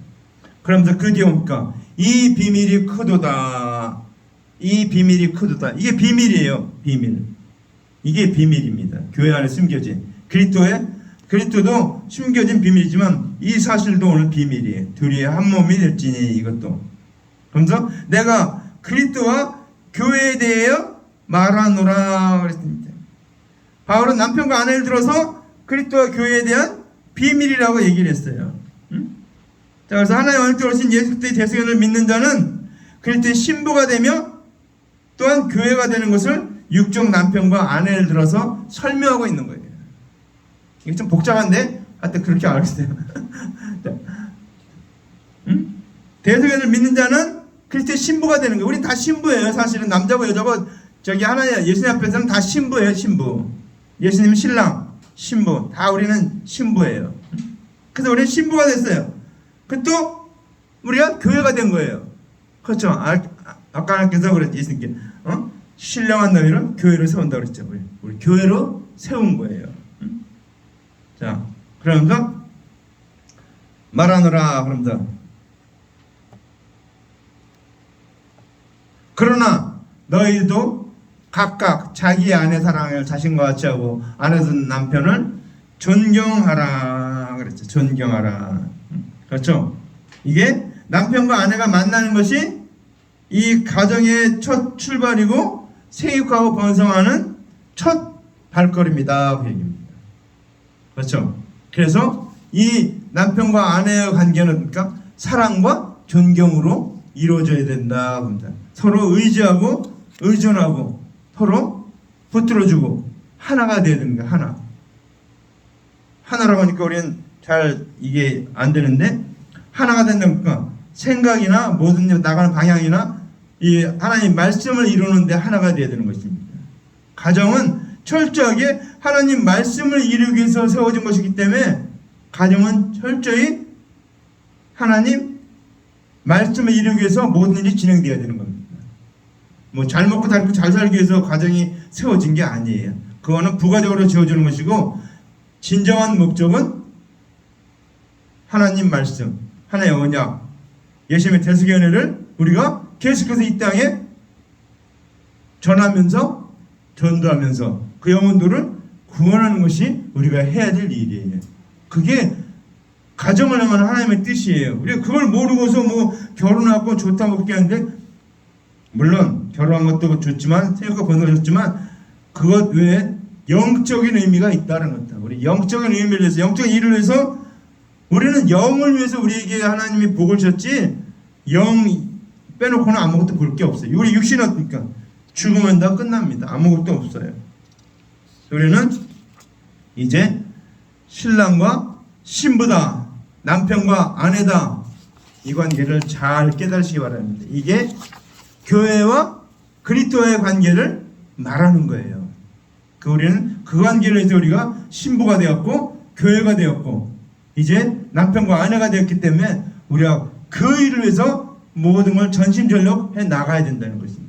그러면서 그 뒤에 뭡니까? 이 비밀이 크도다. 이 비밀이 크도다. 이게 비밀이에요. 비밀. 이게 비밀입니다. 교회 안에 숨겨진 그리스도도 숨겨진 비밀이지만 이 사실도 오늘 비밀이에요. 둘이 한 몸이 될지니 이것도. 그러면서 내가 그리스도와 교회에 대하여 말하노라 그랬습니다. 바울은 남편과 아내를 들어서 그리스도와 교회에 대한 비밀이라고 얘기를 했어요. 자, 그래서 하나의 원칙으로 오신 예수 그리스도의 대속연을 믿는 자는 그리스도의 신부가 되며 또한 교회가 되는 것을 육적 남편과 아내를 들어서 설명하고 있는 거예요. 이게 좀 복잡한데 하여튼 그렇게 알겠어요. 대속연을 믿는 자는 그리스도의 신부가 되는 거예요. 우린 다 신부예요. 사실은 남자고 여자고 하나님 예수님 앞에서는 다 신부예요. 신부. 예수님 신랑, 신부. 다 우리는 신부예요. 그래서 우리는 신부가 됐어요. 또 우리가 교회가 된 거예요. 그렇죠. 아까 하나님께서 그랬지. 예수님께 신령한 너희를 교회로 세운다고 그랬죠. 우리 교회로 세운 거예요. 자, 그러면서 말하노라. 그러면서 그러나 너희도 각각 자기 아내 사랑을 자신과 같이 하고 아내든 남편을 존경하라 그랬죠. 존경하라. 그렇죠? 이게 남편과 아내가 만나는 것이 이 가정의 첫 출발이고 생육하고 번성하는 첫 발걸음이다 그 얘기입니다. 그렇죠? 그래서 이 남편과 아내의 관계는 그러니까 사랑과 존경으로 이루어져야 된다 봅니다. 서로 의지하고 의존하고 서로 붙들어주고 하나가 돼야 되는 거야. 하나라고 하니까 우리는 잘 이게 안 되는데 하나가 된다니까 생각이나 모든 일 나가는 방향이나 이 하나님 말씀을 이루는데 하나가 돼야 되는 것입니다. 가정은 철저하게 하나님 말씀을 이루기 위해서 세워진 것이기 때문에 가정은 철저히 하나님 말씀을 이루기 위해서 모든 일이 진행되어야 되는 겁니다. 뭐 잘 먹고 잘 살기 위해서 가정이 세워진 게 아니에요. 그거는 부가적으로 지어주는 것이고 진정한 목적은 하나님 말씀, 하나의 언약, 예수님의 대속의 은혜를 우리가 계속해서 이 땅에 전하면서 전도하면서 그 영혼들을 구원하는 것이 우리가 해야 될 일이에요. 그게 가정을 향한 하나님의 뜻이에요. 우리가 그걸 모르고서 뭐 결혼하고 좋다고 그렇게 하는데 물론 결혼한 것도 좋지만 생각과 번호가 좋지만 그것 외에 영적인 의미가 있다는 것다. 우리 영적인 의미를 위해서 영적인 일을 위해서 우리는 영을 위해서 우리에게 하나님이 복을 주셨지 영 빼놓고는 아무것도 볼 게 없어요. 우리 육신은 어떻습니까? 죽으면 다 끝납니다. 아무것도 없어요. 우리는 이제 신랑과 신부다, 남편과 아내다, 이 관계를 잘 깨달으시기 바랍니다. 이게 교회와 그리스도의 관계를 말하는 거예요. 우리는 그 관계를 해서 우리가 신부가 되었고 교회가 되었고 이제 남편과 아내가 되었기 때문에 우리가 그 일을 위해서 모든 걸 전심전력 해 나가야 된다는 것입니다.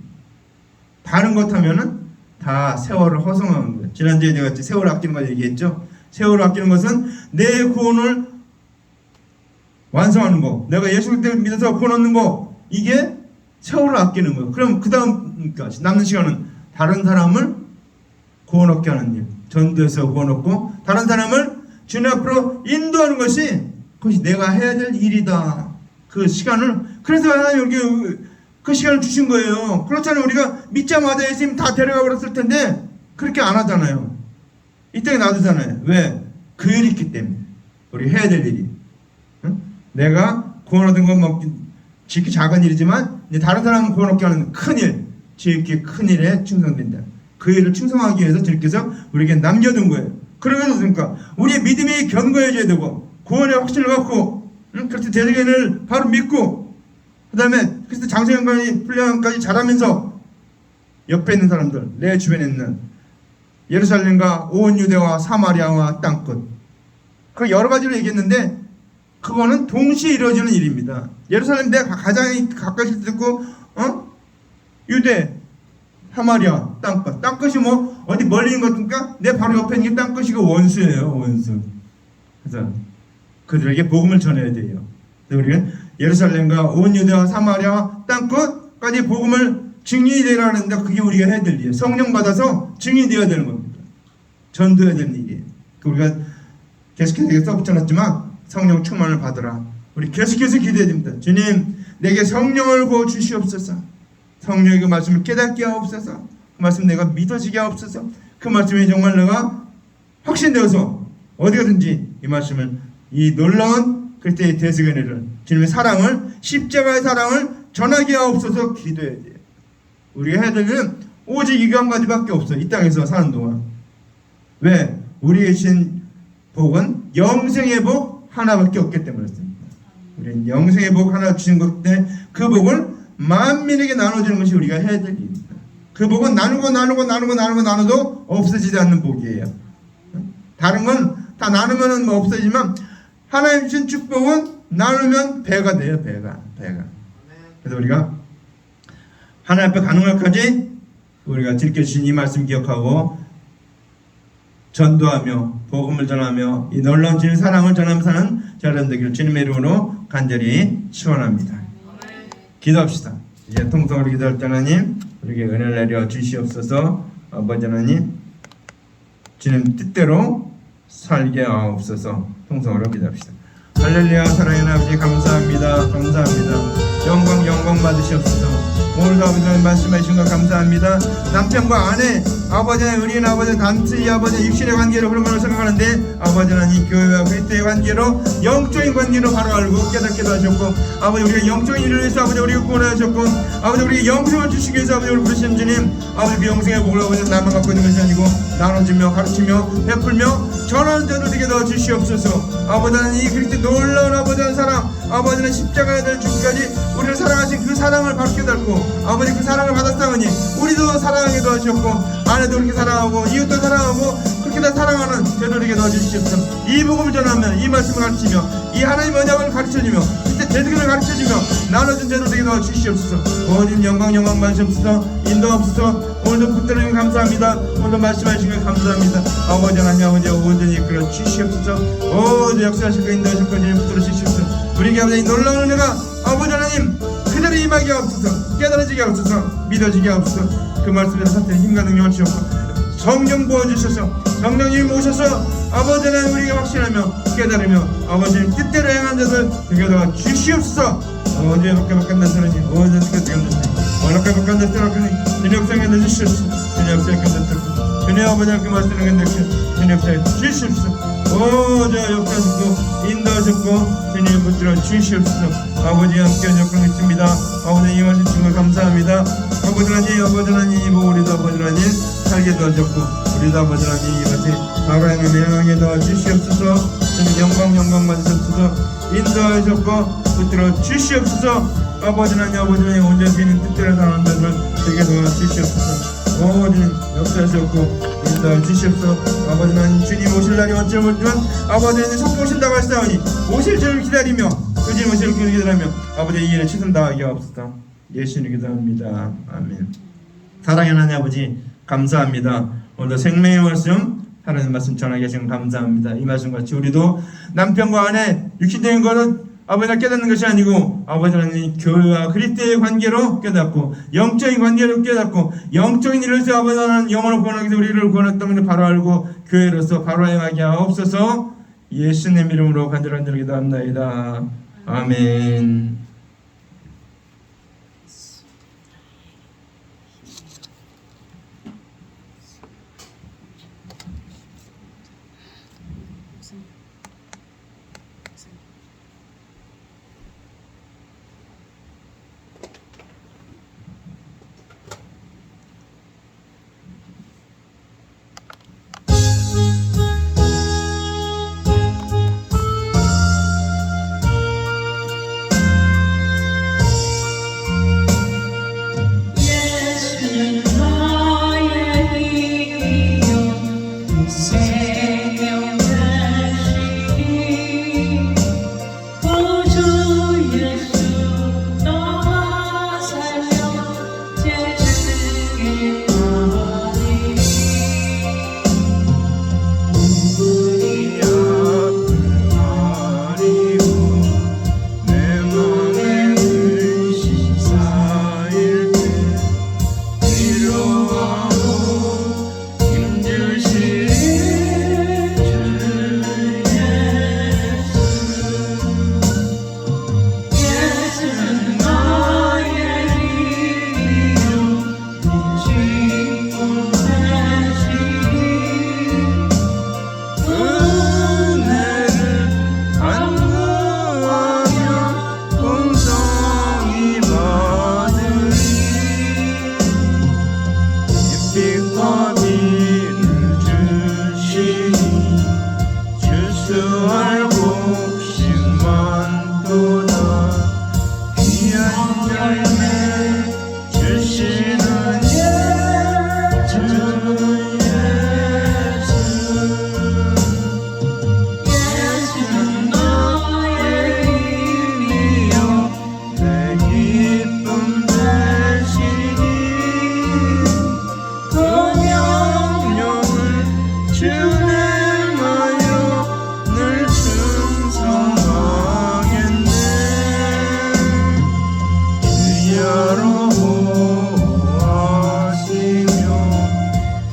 다른 것 하면은 다 세월을 허송하는 거예요. 지난주에 내가 세월 아끼는 거 얘기했죠. 세월을 아끼는 것은 내 구원을 완성하는 거, 내가 예수 그리스도를 믿어서 구원 얻는 거, 이게 세월을 아끼는 거예요. 그럼 그 다음까지 남는 시간은 다른 사람을 구원 얻게 하는 일, 전도해서 구원 얻고 다른 사람을 주님 앞으로 인도하는 것이 그것이 내가 해야 될 일이다. 그 시간을 그래서 하나님 여기 그 시간을 주신 거예요. 그렇잖아요. 우리가 믿자마자 예수님 다 데려가 버렸을 텐데 그렇게 안 하잖아요. 이 땅에 놔두잖아요. 왜? 그 일이 있기 때문에. 우리 해야 될 일이. 응? 내가 구원 얻은 건 뭐 지극히 작은 일이지만 이제 다른 사람을 구원 얻게 하는 큰 일, 지극히 큰 일에 충성된다. 그 일을 충성하기 위해서 주님께서 우리에게 남겨둔 거예요. 그러면서 그러니까 우리의 믿음이 견고해져야 되고 구원의 확신을 갖고 그리스도 대속을 바로 믿고 그 다음에 그리스도 장세현관이 풀량까지 자라면서 옆에 있는 사람들, 내 주변에 있는 예루살렘과 온 유대와 사마리아와 땅끝, 그 여러 가지로 얘기했는데 그거는 동시에 이루어지는 일입니다. 예루살렘 내가 가장 가까이 듣고 유대, 사마리아, 땅끝. 땅끝이 뭐 어디 멀리 있는 것입니까? 내 바로 옆에 있는 게 땅끝이고 원수예요. 원수. 그래서 그들에게 복음을 전해야 돼요. 그래서 우리가 예루살렘과 온 유대와 사마리아 땅끝까지 복음을 증인이 되라 하는데 그게 우리가 해야 될 일이에요. 성령 받아서 증인이 되어야 되는 겁니다. 전도해야 되는 일이에요. 우리가 계속해서 써붙여놨지만 성령 충만을 받으라. 우리 계속해서 기도해야 됩니다. 주님, 내게 성령을 부어 주시옵소서. 성령의 그 말씀을 깨닫게 하옵소서. 그 말씀 내가 믿어지게 하옵소서. 그 말씀에 정말 내가 확신되어서 어디 가든지 이 말씀을, 이 놀라운 그리스도의 대속의 은혜를, 주님의 사랑을, 십자가의 사랑을 전하게 하옵소서. 기도해야 돼요. 우리가 해야 될 일은 오직 이거 한 가지밖에 없어요. 이 땅에서 사는 동안. 왜? 우리의 신 복은 영생의 복 하나밖에 없기 때문에 그렇습니다. 우리는 영생의 복 하나 주신 것 때문에 그 복을 만민에게 나눠주는 것이 우리가 해야 될 일입니다. 그 복은 나누고 없어지지 않는 복이에요. 다른 건 다 나누면 뭐 없어지지만 하나님 주신 축복은 나누면 배가 돼요. 배가. 그래서 우리가 하나님 앞에 가는 것까지 우리가 지켜주신 이 말씀 기억하고 전도하며 복음을 전하며 이 놀라운 주님의 사랑을 전하면서 사는 저런 되기를 주님의 이름으로 간절히 축원합니다. 기도합시다. 이제 통성으로 기도할 때 하나님 우리에게 은혜를 내려 주시옵소서. 아버지 하나님, 주님 뜻대로 살게 하옵소서. 통성으로 기도합시다. 할렐루야. 사랑하는 아버지 감사합니다. 감사합니다. 영광 받으시옵소서. 오늘도 아버지 하나님 말씀하신 것 감사합니다. 남편과 아내, 아버지 하나님 어린 아버지 단지 아버지 육신의 관계로 그런 걸 생각하는데 아버지 하나님 교회와 그리스도의 관계로 영적인 관계로 바로 알고 깨닫게도 하셨고 아버지 우리가 영적인 일을 위해서 아버지 우리가 구원하셨고 아버지 우리에게 영생을 주시기 위해서 아버지 우리 부르신 주님 아버지 그 영생의 복을 아버지 나만 갖고 있는 것이 아니고 나눠주며 가르치며 베풀며 전하는 자들 되게 넣어 주시옵소서. 아버지 하나님 이 그리스도의 놀라운 아버지 하나님 사랑 아버지는 십자가에 대한 죽기까지 우리를 사랑하신 그 사랑을 바로 깨닫고 아버지 그 사랑을 받았사오니 우리도 사랑하기도 하셨고 아내도 그렇게 사랑하고 이웃도 사랑하고 그렇게 다 사랑하는 저들에게 넣어주시옵소서. 이 복음을 전하며 이 말씀을 가르치며 이 하나님 언약을 가르쳐주며 그때 대들을 가르쳐주며 나눠준 저들에게 넣어주시옵소서. 오직 영광 받으시옵소서. 인도하옵소서. 오늘도 붙들어주님 감사합니다. 오늘도 말씀하신 것 감사합니다. 아버지 하나님 아버지 온전히 이끌어 주시옵소서. 오직 역사하시고 인도하실 것을 붙들어 주시옵소서. 우리에게 아버지 놀라운 은혜가 아버지 하나님 그대로 임하게 하옵소서. 깨달아지게 하옵소서. 믿어지게 하옵소서. 그 말씀대로 사태에 힘과 능력을 주옵소서. 성령 부어주셔서 성령님 오셔서 아버지 하나님 우리에게 확신하며 깨달으며 아버지님 뜻대로 행한 자들 되게 주시옵소서. 어제 밖에 안 나서니 어제 어떻게 어렵게 밖에 안 나서니 주님 역사에 넣으시옵소서. 주님 역사에 끝났다고 주님 아버지 그 말씀을 끝냈고 주님 역사에 주시옵소서. 저 역사하시고 인도하셨고 주님 붙들어 주시옵소서. 아버지 함께 적극 있습니다. 아버지 이 말씀 주신 거 감사합니다. 아버지 하나님 이보 우리도 아버지 하나님 살게 도와줬고 우리도 아버지 하나님 이것이 바로 행하게 도와주시옵소서. 주님 영광 받으시옵소서. 인도하셨고 붙들어 주시옵소서. 아버지 하나님 온전히 주님 뜻대로 사는 자들 되게 도와주시옵소서. 주님 역사하셨고 인도해 주시옵소서. 아버지 하나님 주님 오실 날이 언제 오지만 아버지 하나님 속 오신다고 하시다니 오실 줄을 기다리며 주님 오실 줄을 기다리며 아버지 이 일에 최선 다하게 하옵소서. 예수님 기도합니다. 아멘. 사랑하는 하나님 아버지 감사합니다. 오늘도 생명의 말씀 하나님 말씀 전하게 하신 감사합니다. 이 말씀같이 우리도 남편과 아내 육신적인 것은 아버지가 깨닫는 것이 아니고 아버지 하나님 교회와 그리스도의 관계로 깨닫고 영적인 관계로 깨닫고 영적인 일로서 아버지 하나님 영혼을 구원하기 위해서 우리를 구원했던 것을 바로 알고 교회로서 바로 행하게 하옵소서. 예수님 이름으로 간절한 기도합나이다. 아멘.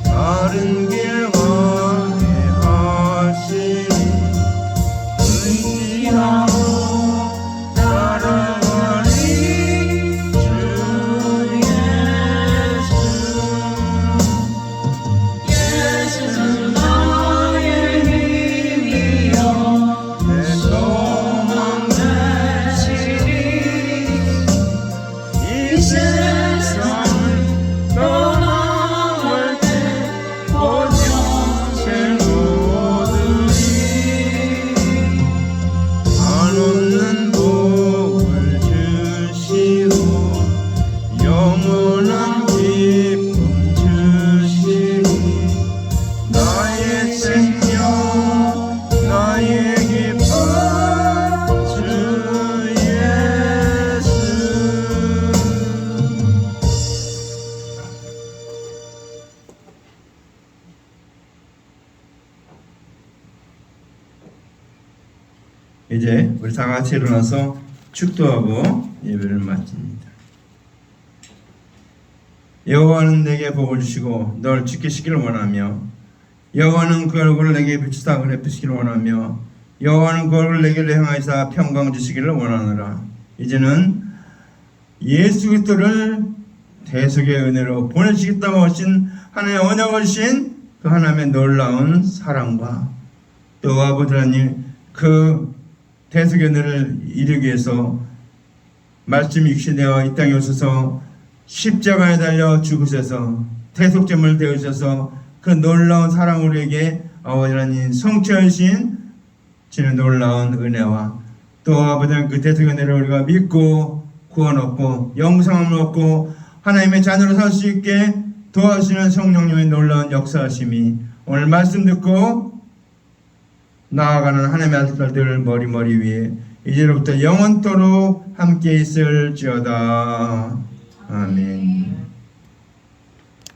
다른 길 가게 하시 이제 우리 다 같이 일어나서 축도하고 예배를 마칩니다. 여호와는 내게 복을 주시고 널 지키시기를 원하며 여호와는 그 얼굴을 내게 비추사 은혜 베푸시기를 원하며 여호와는 그 얼굴을 내게 향하사 평강 주시기를 원하노라. 이제는 예수 그리스도를 대속의 은혜로 보내시겠다고 하신 하나님의 언약을 주신 그 하나님의 놀라운 사랑과 또 아버지 하나님 그 대속의 은혜를 이루기 위해서 말씀이 육신되어 이 땅에 오셔서 십자가에 달려 죽으셔서 대속제물을 되어주셔서 그 놀라운 사랑 우리에게 아버지 하나님 성취하신 주는 놀라운 은혜와 또 아버지 하나님 그 대속의 은혜를 우리가 믿고 구원 얻고 영생을 얻고 하나님의 자녀로 살 수 있게 도와주시는 성령님의 놀라운 역사하심이 오늘 말씀 듣고 나아가는 하나님의 아들들 머리 위에 이제로부터 영원토록 함께 있을지어다. 아멘.